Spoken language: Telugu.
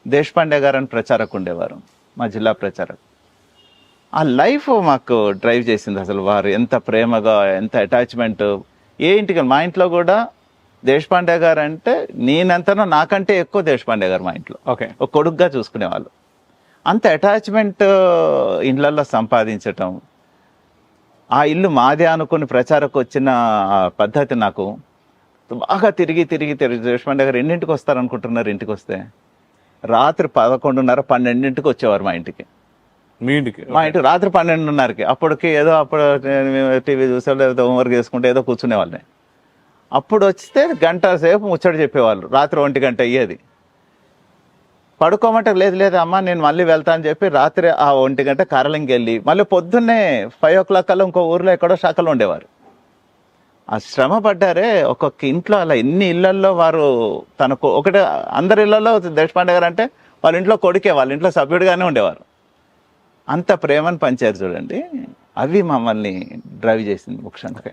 దేశపాండే గారు అని ప్రచారకు ఉండేవారు, మా జిల్లా ప్రచారక్. ఆ లైఫ్ మాకు డ్రైవ్ చేసింది. అసలు వారు ఎంత ప్రేమగా, ఎంత అటాచ్మెంట్. ఏ ఇంటికి, మా ఇంట్లో కూడా దేశపాండే గారు అంటే నేనెంతనో నాకంటే ఎక్కువ దేశపాండే గారు మా ఇంట్లో ఓకే. ఒక కొడుకుగా చూసుకునేవాళ్ళు. అంత అటాచ్మెంట్ ఇళ్ళల్లో సంపాదించటం, ఆ ఇల్లు మాదే అనుకుని ప్రచారకు వచ్చిన పద్ధతి నాకు బాగా తిరిగి దేశపాండే గారు ఎన్నింటికి వస్తారనుకుంటున్నారు? ఇంటికి వస్తే రాత్రి 11:30, 12ంటికి వచ్చేవారు మా ఇంటికి. మీ ఇంటికి? మా ఇంటికి రాత్రి 12:30కి. అప్పటికి అప్పుడు టీవీ చూసే లేకపోతే హోంవర్క్ చేసుకుంటే ఏదో కూర్చునే వాళ్ళని. అప్పుడు వస్తే గంట సేపు ముచ్చట చెప్పేవాళ్ళు. రాత్రి 1 గంట అయ్యేది. పడుకోమంటే లేదు అమ్మ నేను మళ్ళీ వెళ్తా అని చెప్పి రాత్రి ఆ 1 గంట కారలింగ్కి వెళ్ళి మళ్ళీ పొద్దున్నే 5 o'clock కల్లా ఇంకో ఊర్లో ఎక్కడో శాఖలో ఉండేవారు. ఆ శ్రమ పడ్డారే. ఒక్కొక్క ఇంట్లో అలా ఎన్ని ఇళ్లల్లో వారు తనకు ఒకటే, అందరి ఇళ్లలో దేశపాండే గారు అంటే వాళ్ళ ఇంట్లో కొడుకే, వాళ్ళ ఇంట్లో సభ్యుడిగానే ఉండేవారు. అంత ప్రేమను పంచారు చూడండి, అవి మమ్మల్ని డ్రైవ్ చేసింది ముఖ్యంగా.